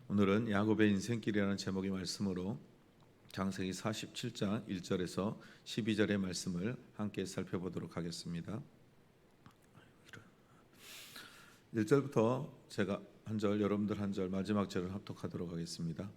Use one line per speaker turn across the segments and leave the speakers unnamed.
오늘은 야곱의 인생길이라는 제목의 말씀으로 창세기 47장 1절에서 12절의 말씀을 함께 살펴보도록 하겠습니다. 1절부터 제가 한 절, 여러분들 한 절, 마지막 절을 합독하도록 하겠습니다.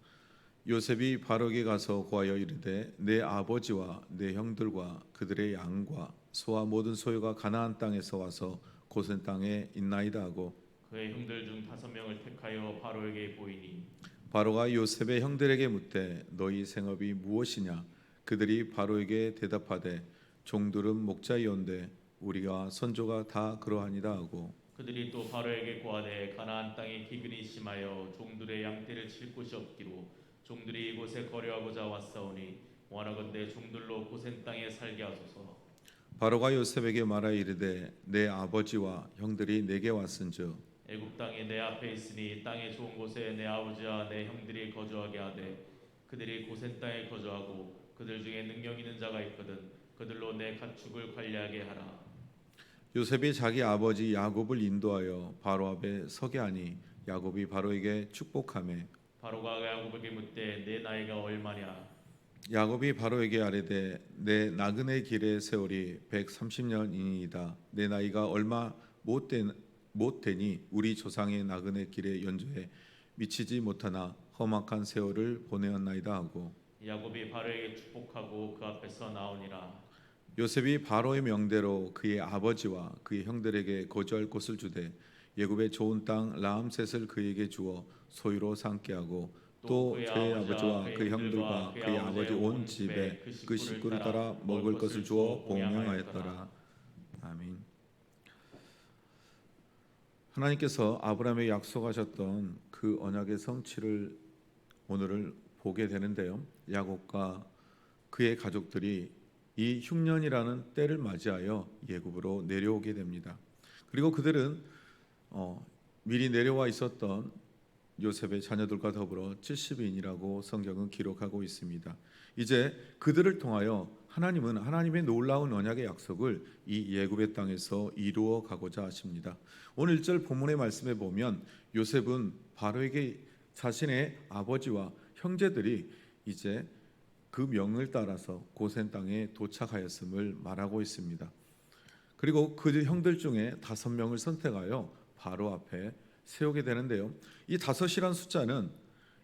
요셉이 바로에게 가서 고하여 이르되 내 아버지와 내 형들과 그들의 양과 소와 모든 소유가 가나안 땅에서 와서 고센 땅에 있나이다 하고
그의 형들 중 5명을 택하여 바로에게 보이니
바로가 요셉의 형들에게 묻되 너희 생업이 무엇이냐? 그들이 바로에게 대답하되 종들은 목자이온데 우리가 선조가 다 그러하니라 하고
그들이 또 바로에게 고하되 가나안 땅에 기근이 심하여 종들의 양떼를 칠 곳이 없기로 종들이 이곳에 거류하고자 왔사오니 원하건대 종들로 고센 땅에 살게 하소서.
바로가 요셉에게 말하여 이르되 내 아버지와 형들이 내게 왔은즉
애굽 땅이 내 앞에 있으니 땅의 좋은 곳에 내 아버지와 내 형들이 거주하게 하되 그들이 고센 땅에 거주하고 그들 중에 능력 있는 자가 있거든 그들로 내 가축을 관리하게 하라.
요셉이 자기 아버지 야곱을 인도하여 바로 앞에 서게 하니 야곱이 바로에게 축복하매
바로가 야곱에게 묻되 내 나이가 얼마냐?
야곱이 바로에게 아뢰되 내 나그네 길의 세월이 130년이니이다. 내 나이가 얼마 못되니 우리 조상의 나그네 길의 연조에 미치지 못하나 험악한 세월을 보내었나이다 하고
야곱이 바로에게 축복하고 그 앞에서 나오니라.
요셉이 바로의 명대로 그의 아버지와 그의 형들에게 거주할 곳을 주되 예굽의 좋은 땅 라암셋을 그에게 주어 소유로 삼게 하고 또 그의 아버지와 그의 형들과 그의 아버지 온 집에 그 식구를 따라 먹을 것을 주어 봉양하였더라. 아멘. 하나님께서 아브라함에게 약속하셨던 그 언약의 성취를 오늘을 보게 되는데요. 야곱과 그의 가족들이 이 흉년이라는 때를 맞이하여 예굽으로 내려오게 됩니다. 그리고 그들은 미리 내려와 있었던 요셉의 자녀들과 더불어 70인이라고 성경은 기록하고 있습니다. 이제 그들을 통하여 하나님은 하나님의 놀라운 언약의 약속을 이 예굽의 땅에서 이루어 가고자 하십니다. 오늘 1절 본문의 말씀에 보면 요셉은 바로에게 자신의 아버지와 형제들이 이제 그 명을 따라서 고센 땅에 도착하였음을 말하고 있습니다. 그리고 그 형들 중에 5명을 선택하여 바로 앞에 세우게 되는데요. 이 5이란 숫자는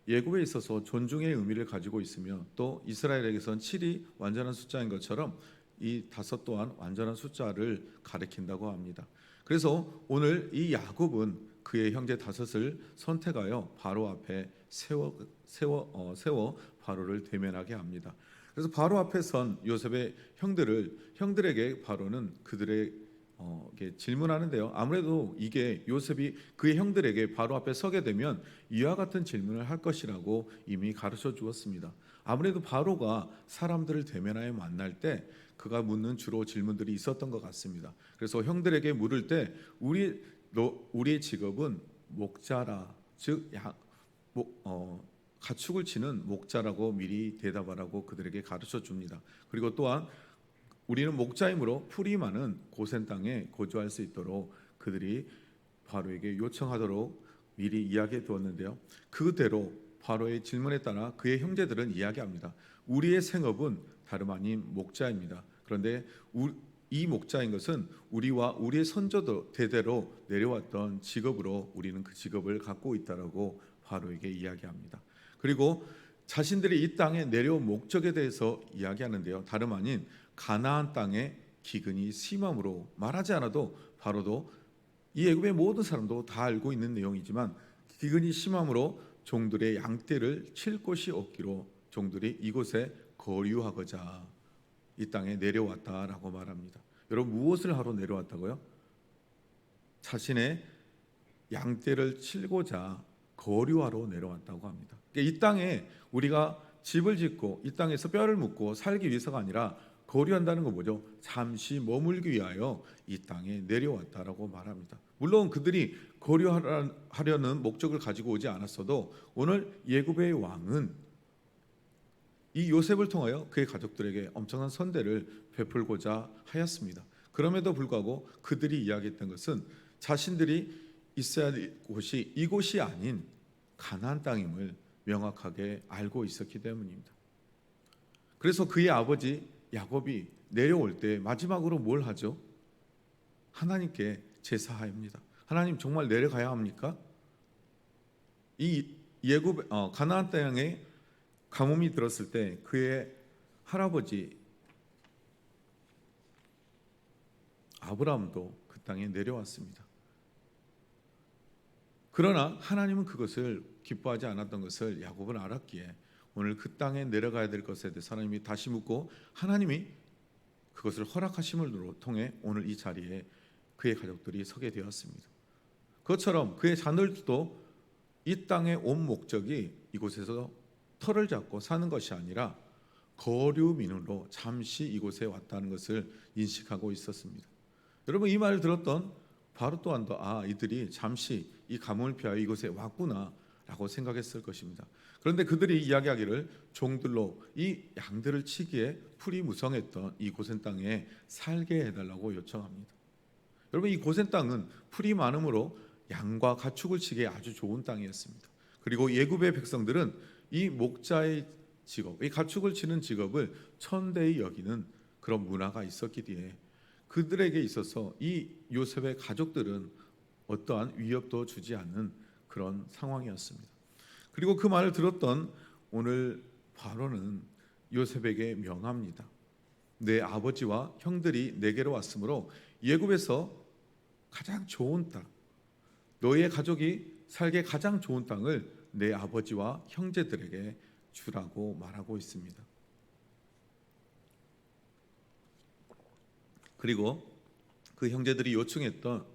예굽에 있어서 존중의 의미를 가지고 있으며 또 이스라엘에게선 7이 완전한 숫자인 것처럼 이 5 또한 완전한 숫자를 가리킨다고 합니다. 그래서 오늘 이 야곱은 그의 형제 5을 선택하여 바로 앞에 세워 바로를 대면하게 합니다. 그래서 바로 앞에 선 요셉의 형들에게 바로는 그들의 질문하는데요. 아무래도 이게 요셉이 그의 형들에게 바로 앞에 서게 되면 이와 같은 질문을 할 것이라고 이미 가르쳐 주었습니다. 아무래도 바로가 사람들을 대면하여 만날 때 그가 묻는 주로 질문들이 있었던 것 같습니다. 그래서 형들에게 물을 때 우리의 직업은 목자라, 즉 가축을 치는 목자라고 미리 대답하라고 그들에게 가르쳐 줍니다. 그리고 또한 우리는 목자이므로 풀이 많은 고센 땅에 거주할 수 있도록 그들이 바로에게 요청하도록 미리 이야기해 두었는데요. 그대로 바로의 질문에 따라 그의 형제들은 이야기합니다. 우리의 생업은 다름 아닌 목자입니다. 그런데 이 목자인 것은 우리와 우리의 선조들 대대로 내려왔던 직업으로 우리는 그 직업을 갖고 있다라고 바로에게 이야기합니다. 그리고 자신들이 이 땅에 내려온 목적에 대해서 이야기하는데요. 다름 아닌 가나안 땅에 기근이 심함으로 말하지 않아도 바로도 이 애굽의 모든 사람도 다 알고 있는 내용이지만 기근이 심함으로 종들의 양떼를 칠 곳이 없기로 종들이 이곳에 거류하고자 이 땅에 내려왔다라고 말합니다. 여러분 무엇을 하러 내려왔다고요? 자신의 양떼를 치고자 거류하러 내려왔다고 합니다. 이 땅에 우리가 집을 짓고 이 땅에서 뼈를 묻고 살기 위해서가 아니라 거류한다는 건 뭐죠? 잠시 머물기 위하여 이 땅에 내려왔다라고 말합니다. 물론 그들이 거류하려는 목적을 가지고 오지 않았어도 오늘 예굽의 왕은 이 요셉을 통하여 그의 가족들에게 엄청난 선대를 베풀고자 하였습니다. 그럼에도 불구하고 그들이 이야기했던 것은 자신들이 있어야 할 곳이 이곳이 아닌 가나안 땅임을 명확하게 알고 있었기 때문입니다. 그래서 그의 아버지 야곱이 내려올 때 마지막으로 뭘 하죠? 하나님께 제사합니다. 하나님, 정말 내려가야 합니까? 이 가나안 땅에 가뭄이 들었을 때 그의 할아버지 아브라함도 그 땅에 내려왔습니다. 그러나 하나님은 그것을 기뻐하지 않았던 것을 야곱은 알았기에 오늘 그 땅에 내려가야 될 것에 대해서 하나님이 다시 묻고 하나님이 그것을 허락하심을 통해 오늘 이 자리에 그의 가족들이 서게 되었습니다. 그것처럼 그의 자녀들도 이 땅에 온 목적이 이곳에서 터를 잡고 사는 것이 아니라 거류민으로 잠시 이곳에 왔다는 것을 인식하고 있었습니다. 여러분, 이 말을 들었던 바로 또한도 이들이 잠시 이 가뭄을 피하여 이곳에 왔구나라고 생각했을 것입니다. 그런데 그들이 이야기하기를 종들로 이 양들을 치기에 풀이 무성했던 이 고센 땅에 살게 해달라고 요청합니다. 여러분, 이 고센 땅은 풀이 많으므로 양과 가축을 치기에 아주 좋은 땅이었습니다. 그리고 예굽의 백성들은 이 목자의 직업, 이 가축을 치는 직업을 천대히 여기는 그런 문화가 있었기 때문에 그들에게 있어서 이 요셉의 가족들은 어떠한 위협도 주지 않는 그런 상황이었습니다. 그리고 그 말을 들었던 오늘 바로는 요셉에게 명합니다. 내 아버지와 형들이 내게로 왔으므로 예굽에서 가장 좋은 땅, 너희의 가족이 살게 가장 좋은 땅을 내 아버지와 형제들에게 주라고 말하고 있습니다. 그리고 그 형제들이 요청했던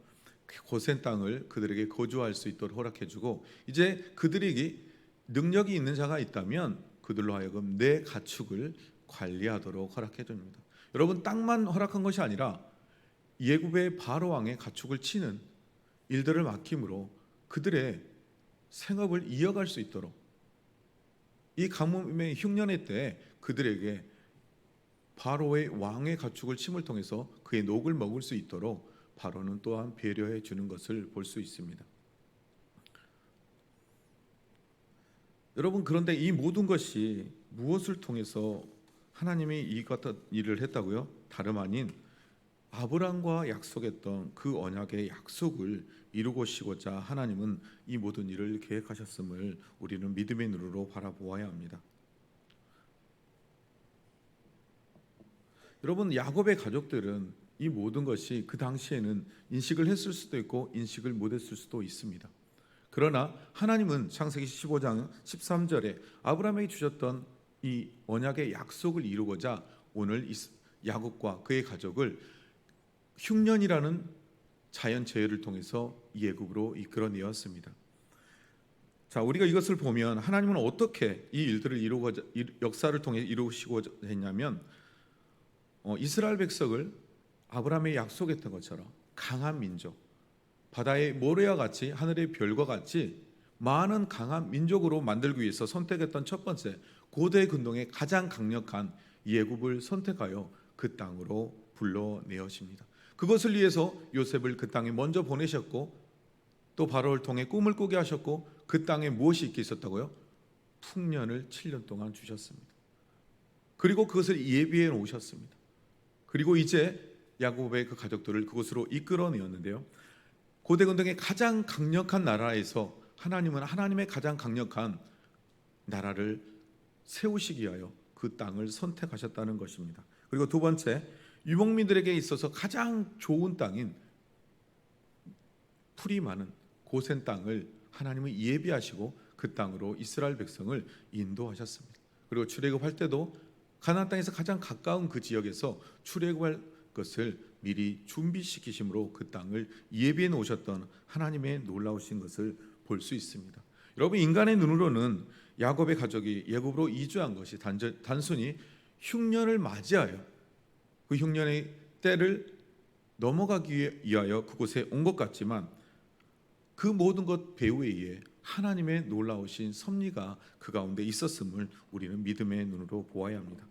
그 고센 땅을 그들에게 거주할 수 있도록 허락해주고 이제 그들에게 능력이 있는 자가 있다면 그들로 하여금 내 가축을 관리하도록 허락해줍니다. 여러분, 땅만 허락한 것이 아니라 예굽의 바로 왕의 가축을 치는 일들을 맡김으로 그들의 생업을 이어갈 수 있도록 이 가뭄의 흉년의 때 그들에게 바로의 왕의 가축을 침을 통해서 그의 녹을 먹을 수 있도록 바로는 또한 배려해 주는 것을 볼 수 있습니다. 여러분, 그런데 이 모든 것이 무엇을 통해서 하나님이 이 같은 일을 했다고요? 다름 아닌 아브라함과 약속했던 그 언약의 약속을 이루고시고자 하나님은 이 모든 일을 계획하셨음을 우리는 믿음의 눈으로 바라보아야 합니다. 여러분, 야곱의 가족들은 이 모든 것이 그 당시에는 인식을 했을 수도 있고 인식을 못했을 수도 있습니다. 그러나 하나님은 창세기 15장 13절에 아브라함에게 주셨던 이 언약의 약속을 이루고자 오늘 야곱과 그의 가족을 흉년이라는 자연재해를 통해서 예굽으로 이끌어내었습니다. 자, 우리가 이것을 보면 하나님은 어떻게 이 일들을 역사를 통해 이루시고자 했냐면 이스라엘 백성을 아브라함이 약속했던 것처럼 강한 민족, 바다의 모래와 같이 하늘의 별과 같이 많은 강한 민족으로 만들기 위해서 선택했던 첫 번째 고대 근동의 가장 강력한 예굽을 선택하여 그 땅으로 불러내었습니다. 그것을 위해서 요셉을 그 땅에 먼저 보내셨고 또 바로를 통해 꿈을 꾸게 하셨고 그 땅에 무엇이 있게 있었다고요? 풍년을 7년 동안 주셨습니다. 그리고 그것을 예비해 놓으셨습니다. 그리고 이제 야곱의 그 가족들을 그곳으로 이끌어내었는데요. 고대 근동의 가장 강력한 나라에서 하나님은 하나님의 가장 강력한 나라를 세우시기 위하여 그 땅을 선택하셨다는 것입니다. 그리고 두 번째, 유목민들에게 있어서 가장 좋은 땅인 풀이 많은 고센 땅을 하나님은 예비하시고 그 땅으로 이스라엘 백성을 인도하셨습니다. 그리고 출애굽할 때도 가나안 땅에서 가장 가까운 그 지역에서 출애굽할 것을 미리 준비시키심으로 그 땅을 예비해 놓으셨던 하나님의 놀라우신 것을 볼 수 있습니다. 여러분, 인간의 눈으로는 야곱의 가족이 예굽으로 이주한 것이 단순히 흉년을 맞이하여 그 흉년의 때를 넘어가기 위하여 그곳에 온 것 같지만 그 모든 것 배후에 의해 하나님의 놀라우신 섭리가 그 가운데 있었음을 우리는 믿음의 눈으로 보아야 합니다.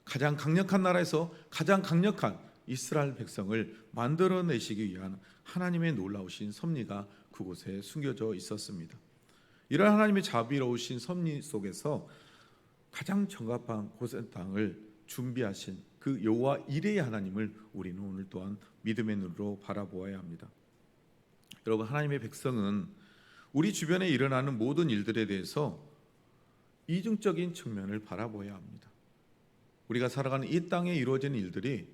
가장 강력한 나라에서 가장 강력한 이스라엘 백성을 만들어내시기 위한 하나님의 놀라우신 섭리가 그곳에 숨겨져 있었습니다. 이런 하나님의 자비로우신 섭리 속에서 가장 적합한 고센 땅을 준비하신 그 여호와 이레의 하나님을 우리는 오늘 또한 믿음의 눈으로 바라보아야 합니다. 여러분, 하나님의 백성은 우리 주변에 일어나는 모든 일들에 대해서 이중적인 측면을 바라보아야 합니다. 우리가 살아가는 이 땅에 이루어지는 일들이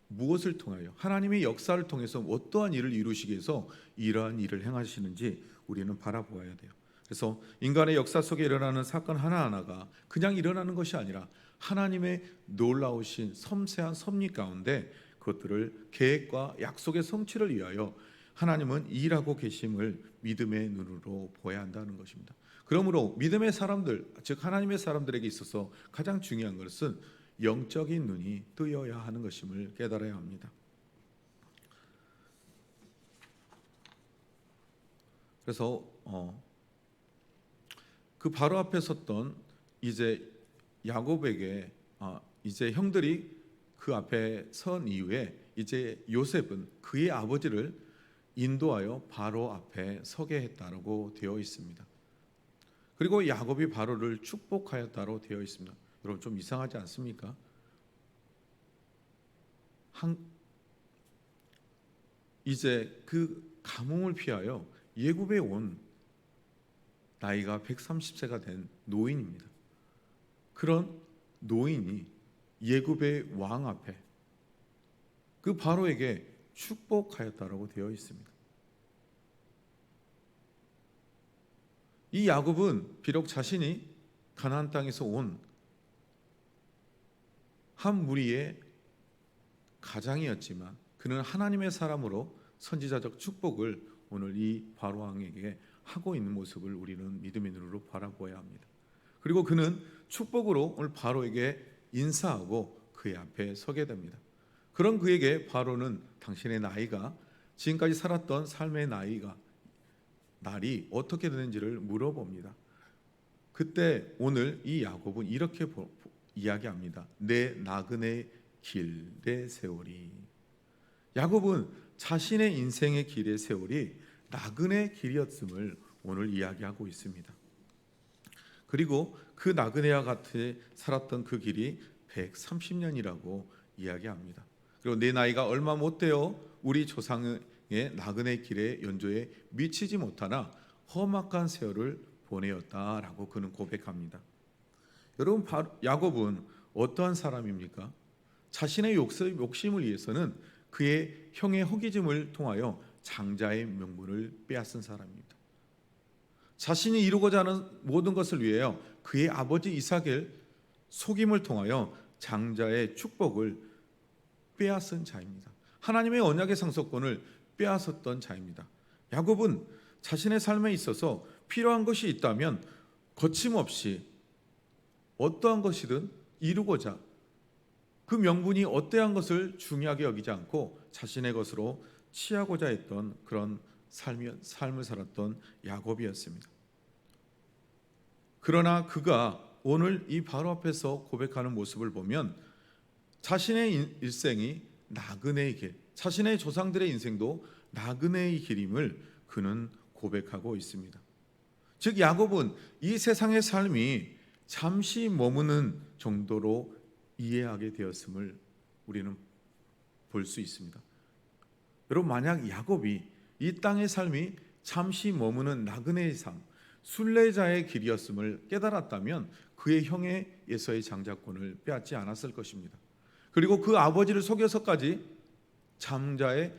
무엇을 통하여 하나님의 역사를 통해서 어떠한 일을 이루시기 위해서 이러한 일을 행하시는지 우리는 바라보아야 돼요. 그래서 인간의 역사 속에 일어나는 사건 하나하나가 그냥 일어나는 것이 아니라 하나님의 놀라우신 섬세한 섭리 가운데 그것들을 계획과 약속의 성취를 위하여 하나님은 일하고 계심을 믿음의 눈으로 보아야 한다는 것입니다. 그러므로 믿음의 사람들, 즉 하나님의 사람들에게 있어서 가장 중요한 것은 영적인 눈이 뜨여야 하는 것임을 깨달아야 합니다. 그래서 그 바로 앞에 섰던 이제 야곱에게 이제 형들이 그 앞에 선 이후에 이제 요셉은 그의 아버지를 인도하여 바로 앞에 서게 했다라고 되어 있습니다. 그리고 야곱이 바로를 축복하였다로 되어 있습니다. 여러분, 좀 이상하지 않습니까? 이제 그 가뭄을 피하여 예굽에 온 나이가 130세가 된 노인입니다. 그런 노인이 예굽의 왕 앞에 그 바로에게 축복하였다라고 되어 있습니다. 이 야곱은 비록 자신이 가나안 땅에서 온 한 무리의 가장이었지만 그는 하나님의 사람으로 선지자적 축복을 오늘 이 바로 왕에게 하고 있는 모습을 우리는 믿음의 눈으로 바라보아야 합니다. 그리고 그는 축복으로 오늘 바로에게 인사하고 그의 앞에 서게 됩니다. 그런 그에게 바로는 당신의 나이가 지금까지 살았던 삶의 날이 어떻게 되는지를 물어봅니다. 그때 오늘 이 야곱은 이렇게 이야기합니다. 내 나그네 길, 내 세월이. 야곱은 자신의 인생의 길의 세월이 나그네 길이었음을 오늘 이야기하고 있습니다. 그리고 그 나그네와 같이 살았던 그 길이 130년이라고 이야기합니다. 그리고 내 나이가 얼마 못 되어 우리 조상의 나그네 길의 연조에 미치지 못하나 험악한 세월을 보내었다라고 그는 고백합니다. 여러분, 야곱은 어떠한 사람입니까? 자신의 욕심을 위해서는 그의 형의 허기짐을 통하여 장자의 명분을 빼앗은 사람입니다. 자신이 이루고자 하는 모든 것을 위하여 그의 아버지 이삭의 속임을 통하여 장자의 축복을 빼앗은 자입니다. 하나님의 언약의 상속권을 빼앗았던 자입니다. 야곱은 자신의 삶에 있어서 필요한 것이 있다면 거침없이 어떠한 것이든 이루고자 그 명분이 어떠한 것을 중요하게 여기지 않고 자신의 것으로 취하고자 했던 그런 삶을 살았던 야곱이었습니다. 그러나 그가 오늘 이 바로 앞에서 고백하는 모습을 보면 자신의 일생이 나그네의 길, 자신의 조상들의 인생도 나그네의 길임을 그는 고백하고 있습니다. 즉 야곱은 이 세상의 삶이 잠시 머무는 정도로 이해하게 되었음을 우리는 볼 수 있습니다. 여러분, 만약 야곱이 이 땅의 삶이 잠시 머무는 나그네의 삶, 순례자의 길이었음을 깨달았다면 그의 형에게서의 장자권을 빼앗지 않았을 것입니다. 그리고 그 아버지를 속여서까지 장자의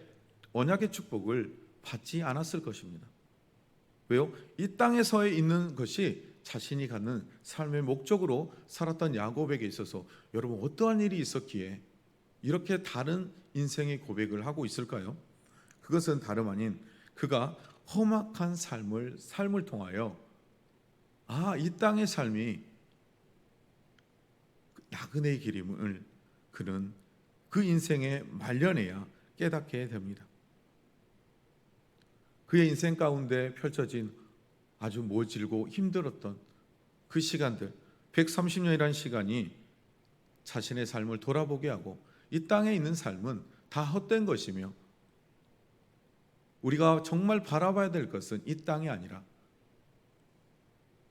언약의 축복을 받지 않았을 것입니다. 왜요? 이 땅에서 있는 것이 자신이 갖는 삶의 목적으로 살았던 야곱에게 있어서 여러분, 어떠한 일이 있었기에 이렇게 다른 인생의 고백을 하고 있을까요? 그것은 다름 아닌 그가 험악한 삶을 통하여 이 땅의 삶이 나그네의 길임을 그는 그 인생에 말년에야 깨닫게 됩니다. 그의 인생 가운데 펼쳐진 아주 모질고 힘들었던 그 시간들, 130년이라는 시간이 자신의 삶을 돌아보게 하고 이 땅에 있는 삶은 다 헛된 것이며 우리가 정말 바라봐야 될 것은 이 땅이 아니라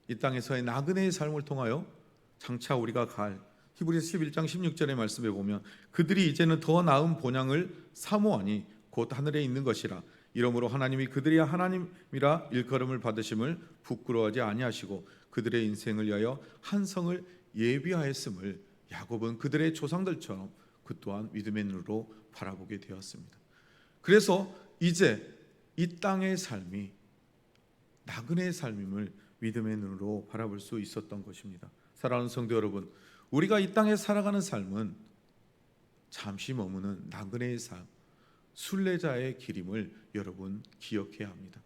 이 땅에서의 나그네의 삶을 통하여 장차 우리가 갈 히브리서 11장 16절의 말씀에 보면 그들이 이제는 더 나은 본향을 사모하니 곧 하늘에 있는 것이라. 이러므로 하나님이 그들이 하나님이라 일컬음을 받으심을 부끄러워하지 아니하시고 그들의 인생을 위하여 한 성을 예비하였음을 야곱은 그들의 조상들처럼 그 또한 믿음의 눈으로 바라보게 되었습니다. 그래서 이제 이 땅의 삶이 나그네의 삶임을 믿음의 눈으로 바라볼 수 있었던 것입니다. 사랑하는 성도 여러분, 우리가 이 땅에 살아가는 삶은 잠시 머무는 나그네의 삶, 순례자의 길임을 여러분 기억해야 합니다.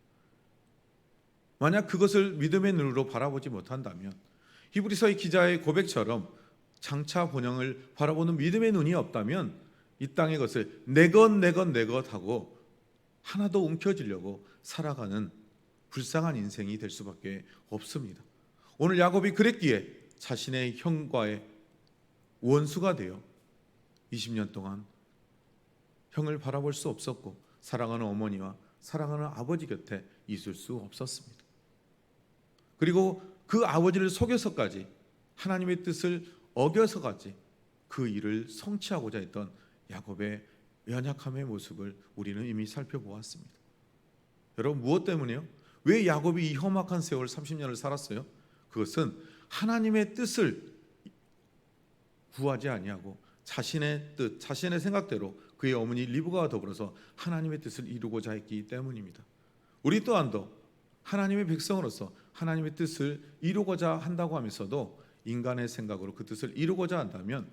만약 그것을 믿음의 눈으로 바라보지 못한다면 히브리서의 기자의 고백처럼 장차 본향을 바라보는 믿음의 눈이 없다면 이 땅의 것을 내 것 하고 하나도 움켜쥐려고 살아가는 불쌍한 인생이 될 수밖에 없습니다. 오늘 야곱이 그랬기에 자신의 형과의 원수가 되어 20년 동안 형을 바라볼 수 없었고 사랑하는 어머니와 사랑하는 아버지 곁에 있을 수 없었습니다. 그리고 그 아버지를 속여서까지 하나님의 뜻을 어겨서까지 그 일을 성취하고자 했던 야곱의 연약함의 모습을 우리는 이미 살펴보았습니다. 여러분, 무엇 때문에요? 왜 야곱이 이 험악한 세월 30년을 살았어요? 그것은 하나님의 뜻을 구하지 아니하고 자신의 뜻, 자신의 생각대로 그의 어머니 리브가와 더불어서 하나님의 뜻을 이루고자 했기 때문입니다. 우리 또한도 하나님의 백성으로서 하나님의 뜻을 이루고자 한다고 하면서도 인간의 생각으로 그 뜻을 이루고자 한다면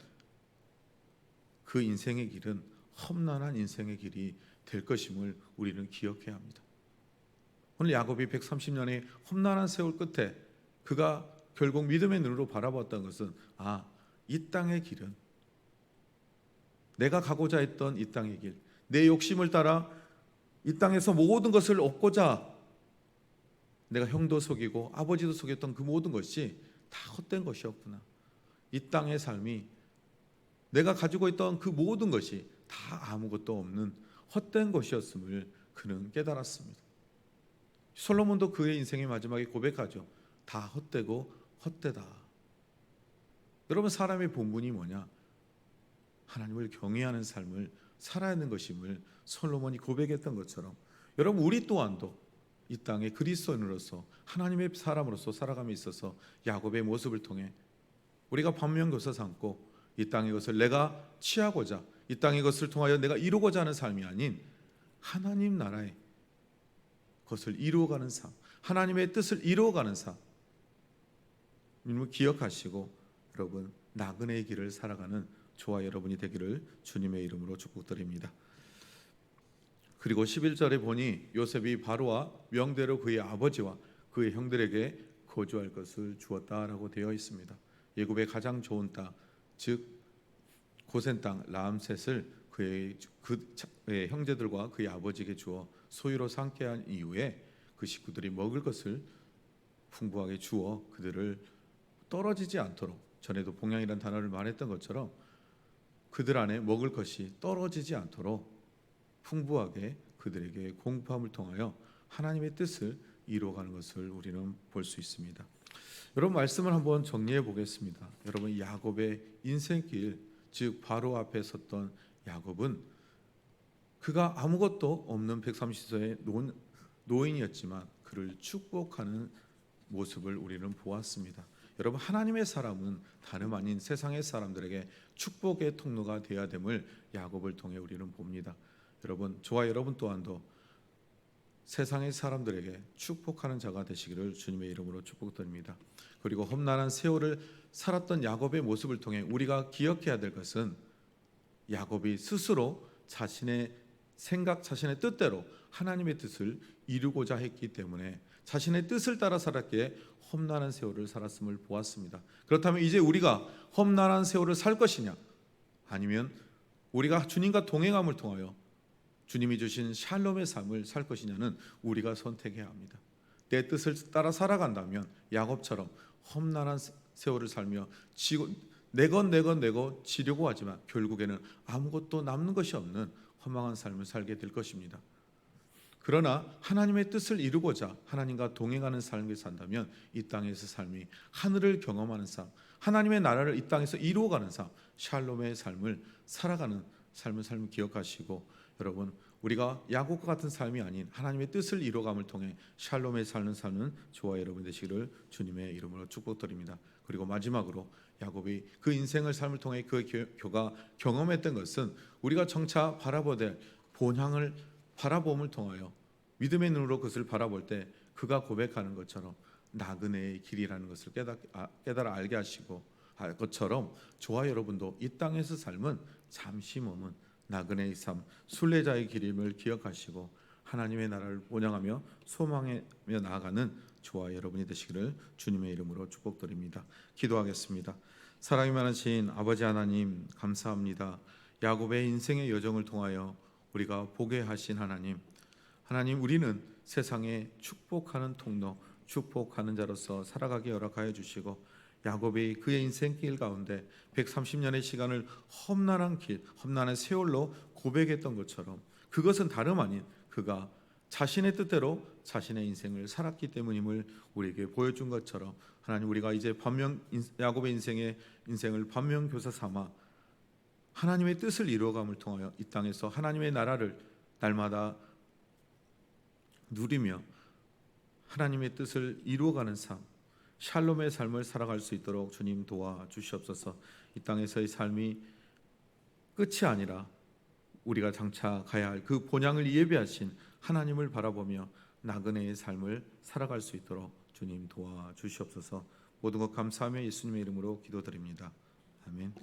그 인생의 길은 험난한 인생의 길이 될 것임을 우리는 기억해야 합니다. 오늘 야곱이 130년의 험난한 세월 끝에 그가 결국 믿음의 눈으로 바라봤던 것은 이 땅의 길은 내가 가고자 했던 이 땅의 길, 내 욕심을 따라 이 땅에서 모든 것을 얻고자 내가 형도 속이고 아버지도 속였던 그 모든 것이 다 헛된 것이었구나. 이 땅의 삶이 내가 가지고 있던 그 모든 것이 다 아무것도 없는 헛된 것이었음을 그는 깨달았습니다. 솔로몬도 그의 인생의 마지막에 고백하죠. 다 헛되고 헛되다. 여러분, 사람의 본분이 뭐냐? 하나님을 경외하는 삶을 살아야 하는 것임을 솔로몬이 고백했던 것처럼 여러분, 우리 또한도 이 땅에 그리스도인으로서 하나님의 사람으로서 살아감에 있어서 야곱의 모습을 통해 우리가 반면교사 삼고 이 땅의 것을 내가 취하고자, 이 땅의 것을 통하여 내가 이루고자 하는 삶이 아닌 하나님 나라의 것을 이루어가는 삶, 하나님의 뜻을 이루어가는 삶, 이름을 기억하시고 여러분 나그네의 길을 살아가는 저와 여러분이 되기를 주님의 이름으로 축복드립니다. 그리고 11절에 보니 요셉이 바로와 명대로 그의 아버지와 그의 형들에게 거주할 것을 주었다라고 되어 있습니다. 애굽의 가장 좋은 땅, 즉 고센 땅 람셋을 그의 형제들과 그의 아버지에게 주어 소유로 삼게 한 이후에 그 식구들이 먹을 것을 풍부하게 주어 그들을 떨어지지 않도록, 전에도 봉양이라는 단어를 말했던 것처럼 그들 안에 먹을 것이 떨어지지 않도록 풍부하게 그들에게 공급함을 통하여 하나님의 뜻을 이루어가는 것을 우리는 볼 수 있습니다. 여러분, 말씀을 한번 정리해 보겠습니다. 여러분, 야곱의 인생길, 즉 바로 앞에 섰던 야곱은 그가 아무것도 없는 130세의 노인이었지만 그를 축복하는 모습을 우리는 보았습니다. 여러분, 하나님의 사람은 다름 아닌 세상의 사람들에게 축복의 통로가 되어야 됨을 야곱을 통해 우리는 봅니다. 여러분, 저와 여러분 또한도 세상의 사람들에게 축복하는 자가 되시기를 주님의 이름으로 축복드립니다. 그리고 험난한 세월을 살았던 야곱의 모습을 통해 우리가 기억해야 될 것은 야곱이 스스로 자신의 생각, 자신의 뜻대로 하나님의 뜻을 이루고자 했기 때문에 자신의 뜻을 따라 살았기에 험난한 세월을 살았음을 보았습니다. 그렇다면 이제 우리가 험난한 세월을 살 것이냐, 아니면 우리가 주님과 동행함을 통하여 주님이 주신 샬롬의 삶을 살 것이냐는 우리가 선택해야 합니다. 내 뜻을 따라 살아간다면 야곱처럼 험난한 세월을 살며 내건 지려고 하지만 결국에는 아무것도 남는 것이 없는 허망한 삶을 살게 될 것입니다. 그러나 하나님의 뜻을 이루고자 하나님과 동행하는 삶을 산다면 이 땅에서 삶이 하늘을 경험하는 삶, 하나님의 나라를 이 땅에서 이루어가는 삶, 샬롬의 삶을 살아가는 삶을 기억하시고, 여러분, 우리가 야곱과 같은 삶이 아닌 하나님의 뜻을 이루어감을 통해 샬롬의 삶은 저와 여러분 되시기를 주님의 이름으로 축복드립니다. 그리고 마지막으로 야곱이 그 인생을 삶을 통해 그 교가 경험했던 것은 우리가 정차 바라보야 될 본향을 바라봄을 통하여 믿음의 눈으로 그것을 바라볼 때 그가 고백하는 것처럼 나그네의 길이라는 것을 깨달아 알게 하시고 할 것처럼 저와 여러분도 이 땅에서 삶은 잠시 머문 나그네의 삶, 순례자의 길임을 기억하시고 하나님의 나라를 본향하며 소망하며 나아가는 저와 여러분이 되시기를 주님의 이름으로 축복드립니다. 기도하겠습니다. 사랑이 많으신 아버지 하나님, 감사합니다. 야곱의 인생의 여정을 통하여 우리가 보게 하신 하나님, 우리는 세상에 축복하는 통로, 축복하는 자로서 살아가게 허락하여 주시고, 야곱이 그의 인생길 가운데 130년의 시간을 험난한 길, 험난한 세월로 고백했던 것처럼 그것은 다름 아닌 그가 자신의 뜻대로 자신의 인생을 살았기 때문임을 우리에게 보여준 것처럼, 하나님, 우리가 이제 야곱의 인생을 반면교사 삼아 하나님의 뜻을 이루어감을 통하여 이 땅에서 하나님의 나라를 날마다 누리며 하나님의 뜻을 이루어가는 삶, 샬롬의 삶을 살아갈 수 있도록 주님 도와주시옵소서. 이 땅에서의 삶이 끝이 아니라 우리가 장차 가야 할 그 본향을 예비하신 하나님을 바라보며 나그네의 삶을 살아갈 수 있도록 주님 도와주시옵소서. 모든 것 감사하며 예수님의 이름으로 기도드립니다. 아멘.